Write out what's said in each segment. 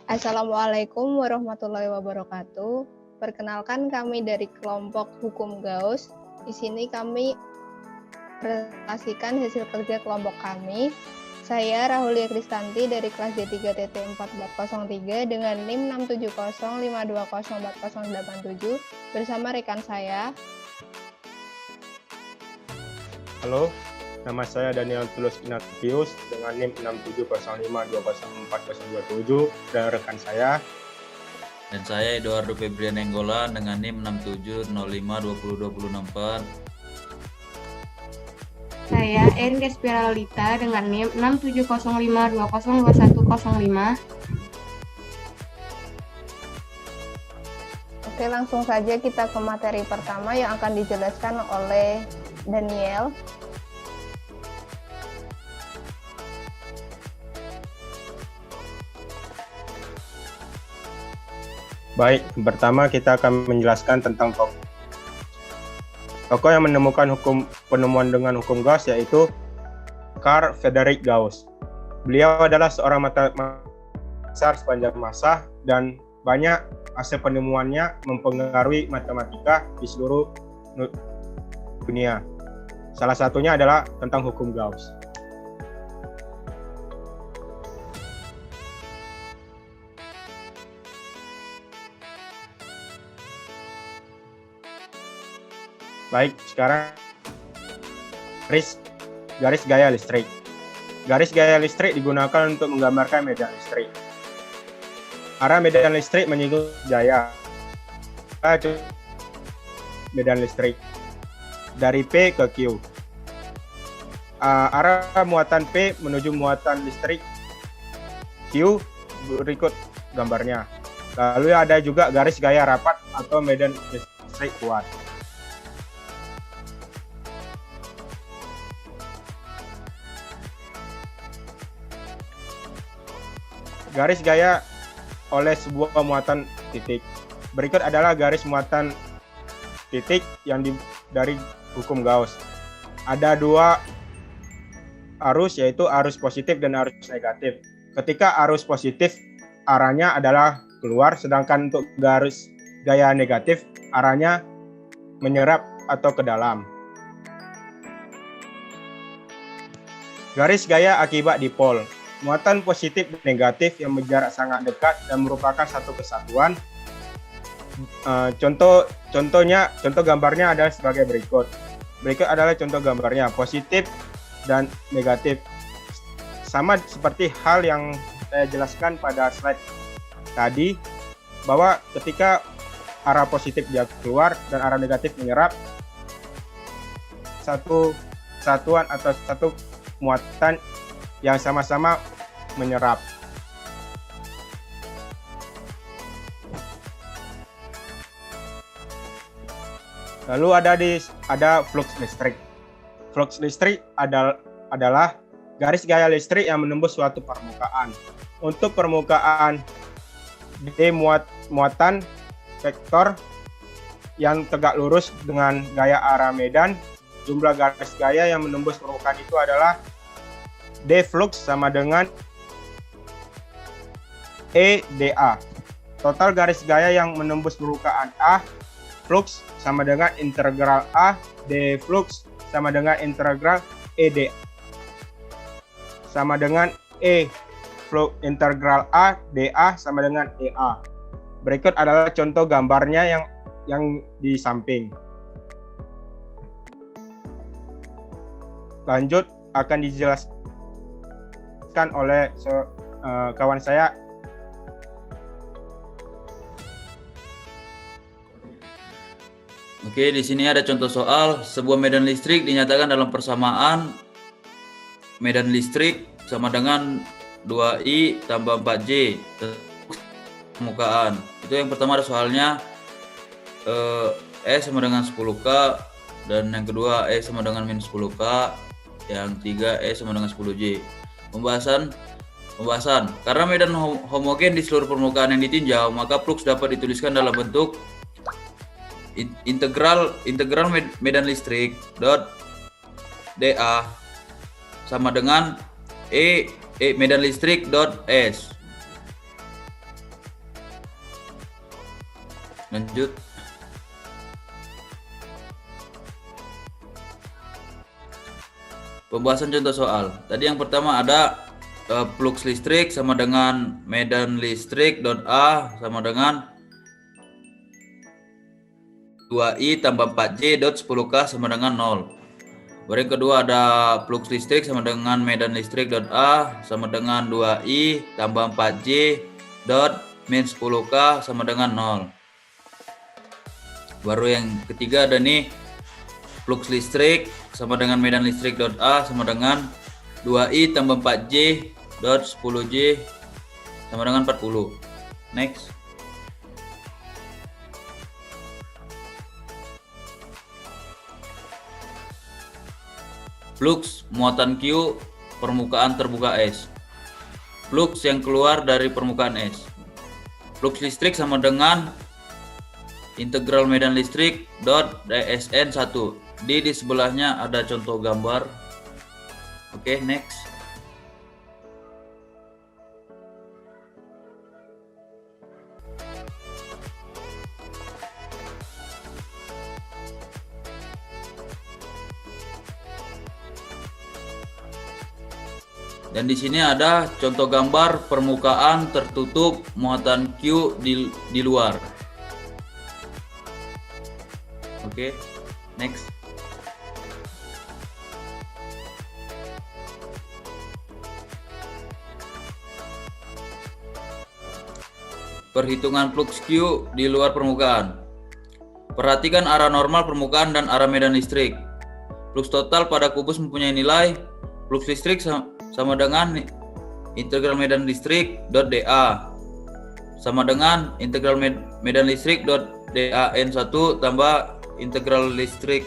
Assalamualaikum warahmatullahi wabarakatuh. Perkenalkan kami dari kelompok Hukum Gauss. Di sini kami presentasikan hasil kerja kelompok kami. Saya Rahulia Kristanti dari kelas D3TT4403 dengan NIM 67052040087 bersama rekan saya. Halo, nama saya Daniel Tulus Ignatius dengan NIM 67052040027 dan rekan saya. Dan saya Eduardo Febrian Enggolan dengan NIM 6705202064. Saya Erin Despiralita dengan NIM 6705202105. Oke, langsung saja kita ke materi pertama yang akan dijelaskan oleh Daniel. Baik, pertama kita akan menjelaskan tentang tokoh yang menemukan penemuan dengan hukum Gauss, yaitu Carl Friedrich Gauss. Beliau adalah seorang matematika besar sepanjang masa dan banyak hasil penemuannya mempengaruhi matematika di seluruh dunia. Salah satunya adalah tentang hukum Gauss. Baik, sekarang garis gaya listrik. Garis gaya listrik digunakan untuk menggambarkan medan listrik. Arah medan listrik menyinggung gaya medan listrik dari P ke Q. Arah muatan P menuju muatan listrik Q berikut gambarnya. Lalu ada juga garis gaya rapat atau medan listrik kuat. Garis gaya oleh sebuah muatan titik. Berikut adalah garis muatan titik yang dari hukum Gauss. Ada dua arus, yaitu arus positif dan arus negatif. Ketika arus positif arahnya adalah keluar, sedangkan untuk garis gaya negatif arahnya menyerap atau ke dalam. Garis gaya akibat dipol. Muatan positif dan negatif yang berjarak sangat dekat dan merupakan satu kesatuan. Contoh gambarnya adalah sebagai berikut. Berikut adalah contoh gambarnya, positif dan negatif. Sama seperti hal yang saya jelaskan pada slide tadi, bahwa ketika arah positif dia keluar dan arah negatif menyerap, satu kesatuan atau satu muatan yang sama-sama menyerap. Lalu ada flux listrik. Flux listrik adalah garis gaya listrik yang menembus suatu permukaan. Untuk permukaan D muatan vektor yang tegak lurus dengan gaya arah medan, jumlah garis gaya yang menembus permukaan itu adalah D flux sama dengan EdA. Total garis gaya yang menembus permukaan A flux sama dengan integral A D flux sama dengan integral EdA sama dengan E flux integral A dA sama dengan EA. Berikut adalah contoh gambarnya yang di samping. Lanjut akan dijelaskan oleh kawan saya. Oke, di sini ada contoh soal. Sebuah medan listrik dinyatakan dalam persamaan medan listrik sama dengan 2I tambah 4J permukaan. Itu yang pertama ada soalnya, E sama dengan 10K, dan yang kedua E sama dengan minus 10K, yang tiga E sama dengan 10J. Pembahasan. Karena medan homogen di seluruh permukaan yang ditinjau, maka flux dapat dituliskan dalam bentuk integral medan listrik dot dA sama dengan E medan listrik dot S. Lanjut. Pembahasan contoh soal. Tadi yang pertama ada flux listrik sama dengan medan listrik dot A sama dengan 2I tambah 4J dot 10K sama dengan 0. Baru yang kedua ada flux listrik sama dengan medan listrik dot A sama dengan 2I tambah 4J dot min 10K sama dengan 0. Baru yang ketiga ada nih flux listrik sama dengan medan listrik dot A sama dengan 2I tambah 4J dot 10J sama dengan 40. Next. Flux muatan Q permukaan terbuka S. Flux yang keluar dari permukaan S. Flux listrik sama dengan integral medan listrik dot dsn 1. Di sebelahnya ada contoh gambar. Oke, next. Dan di sini ada contoh gambar permukaan tertutup muatan Q di luar. Oke, next. Perhitungan flux Q di luar permukaan. Perhatikan arah normal permukaan dan arah medan listrik. Flux total pada kubus mempunyai nilai flux listrik sama dengan integral medan listrik dot dA sama dengan integral medan listrik dot dan 1 tambah integral listrik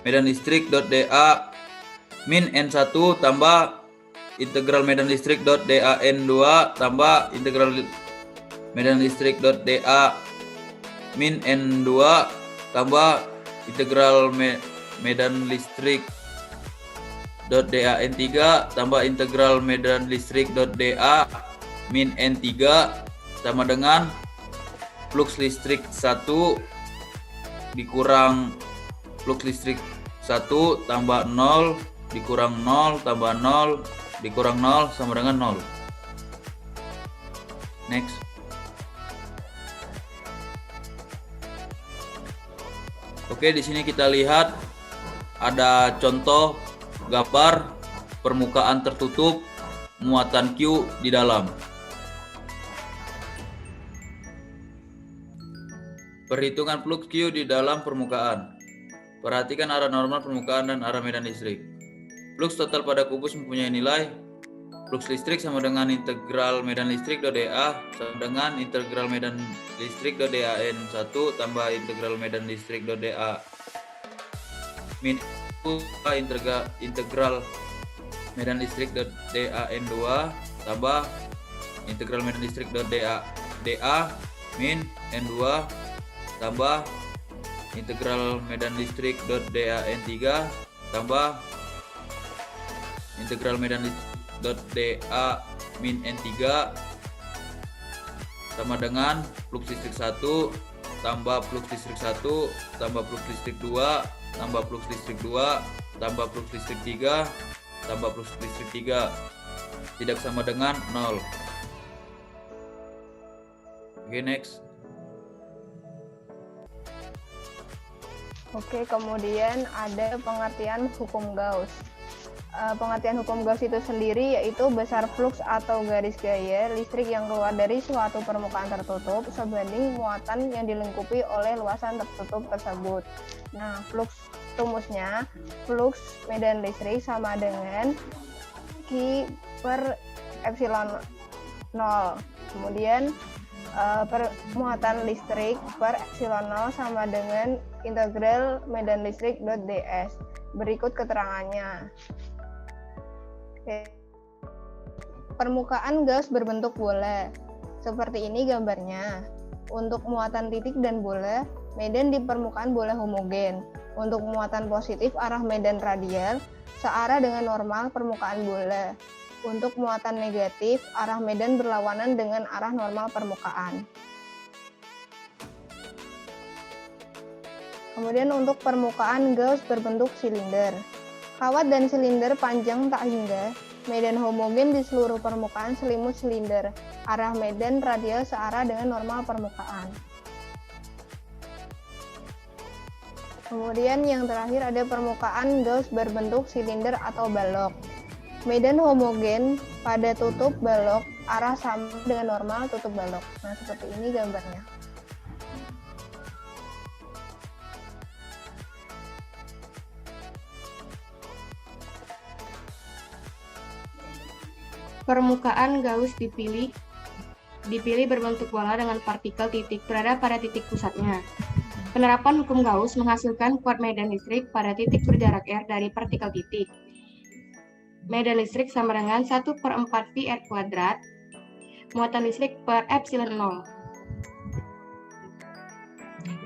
medan listrik dot dA min n1 tambah integral medan listrik dot dan 2 tambah integral medan listrik dot dA min n2 tambah integral medan listrik dot dan 3 tambah integral medan listrik dot da min n3 sama dengan flux listrik 1 dikurang flux listrik 1 tambah 0 dikurang 0 tambah 0 dikurang 0 sama dengan 0. Next. Oke, di sini kita lihat ada contoh gambar permukaan tertutup muatan Q di dalam. Perhitungan flux Q di dalam permukaan. Perhatikan arah normal permukaan dan arah medan listrik. Flux total pada kubus mempunyai nilai flux listrik sama dengan integral medan listrik dot dA sama dengan integral medan listrik dot dan 1 tambah integral medan listrik dot dA min integral medan listrik dot dan 2 tambah integral medan listrik dot dA min n2 tambah integral medan listrik dot dan 3 tambah integral medan listrik dot da min n3 sama dengan flux listrik 1 tambah flux listrik 1 tambah flux listrik 2 tambah flux listrik 2 tambah flux listrik 3 tambah flux listrik 3 tidak sama dengan 0. Oke, next. Oke, kemudian ada pengertian hukum Gauss. Pengertian hukum Gauss itu sendiri yaitu besar flux atau garis gaya listrik yang keluar dari suatu permukaan tertutup sebanding muatan yang dilingkupi oleh luasan tertutup tersebut. Nah, flux rumusnya, flux medan listrik sama dengan Q per epsilon 0. Kemudian muatan listrik per epsilon 0 sama dengan integral medan listrik dot ds. Berikut keterangannya. Oke. Permukaan Gauss berbentuk bola. Seperti ini gambarnya. Untuk muatan titik dan bola, medan di permukaan bola homogen. Untuk muatan positif, arah medan radial searah dengan normal permukaan bola. Untuk muatan negatif, arah medan berlawanan dengan arah normal permukaan. Kemudian untuk permukaan Gauss berbentuk silinder. Kawat dan silinder panjang tak hingga, medan homogen di seluruh permukaan selimut silinder. Arah medan radial searah dengan normal permukaan. Kemudian yang terakhir ada permukaan Gauss berbentuk silinder atau balok. Medan homogen pada tutup balok arah sama dengan normal tutup balok. Nah, seperti ini gambarnya. Permukaan Gauss dipilih berbentuk bola dengan partikel titik berada pada titik pusatnya. Penerapan hukum Gauss menghasilkan kuat medan listrik pada titik berjarak R dari partikel titik. Medan listrik sama dengan 1/4 pi R kuadrat, muatan listrik per epsilon 0.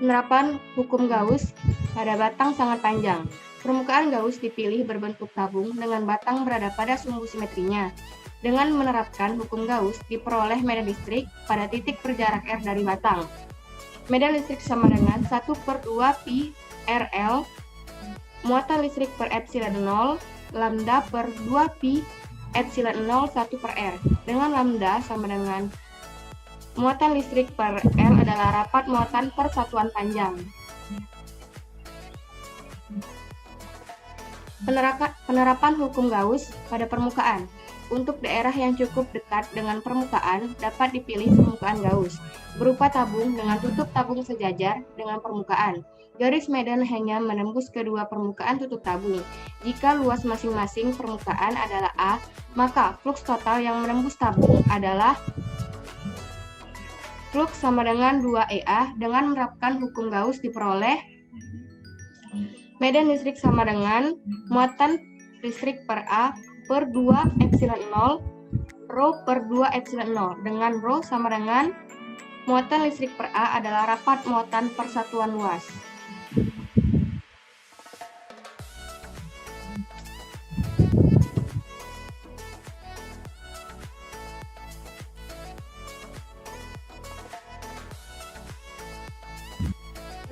Penerapan hukum Gauss pada batang sangat panjang. Permukaan Gauss dipilih berbentuk tabung dengan batang berada pada sumbu simetrinya. Dengan menerapkan hukum Gauss, diperoleh medan listrik pada titik berjarak R dari batang. Medan listrik sama dengan 1/2 pi RL, muatan listrik per epsilon 0, lambda per 2 pi epsilon 0 1 per R. Dengan lambda sama dengan muatan listrik per L adalah rapat muatan per satuan panjang. Penerapan hukum Gauss pada permukaan. Untuk daerah yang cukup dekat dengan permukaan, dapat dipilih permukaan Gauss, berupa tabung dengan tutup tabung sejajar dengan permukaan. Garis medan hanya menembus kedua permukaan tutup tabung. Jika luas masing-masing permukaan adalah A, maka flux total yang menembus tabung adalah flux sama dengan 2EA. Dengan menerapkan hukum Gauss diperoleh medan listrik sama dengan muatan listrik per A per 2 epsilon 0 rho per 2 epsilon 0, dengan rho sama dengan muatan listrik per A adalah rapat muatan per satuan luas.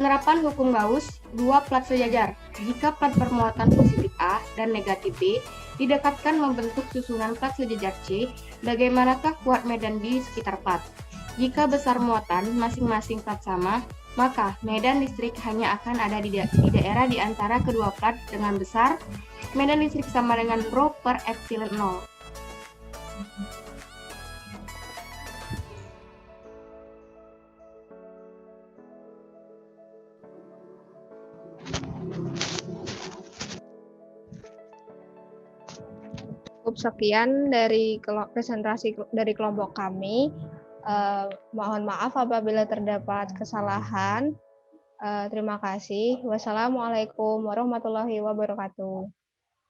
Penerapan hukum Gauss, dua plat sejajar. Jika plat bermuatan positif A dan negatif B didekatkan membentuk susunan plat sejajar C, bagaimanakah kuat medan di sekitar plat? Jika besar muatan masing-masing plat sama, maka medan listrik hanya akan ada di daerah di antara kedua plat dengan besar medan listrik sama dengan rho per epsilon 0. Cukup sekian dari presentasi dari kelompok kami. Mohon maaf apabila terdapat kesalahan. Terima kasih. Wassalamualaikum warahmatullahi wabarakatuh.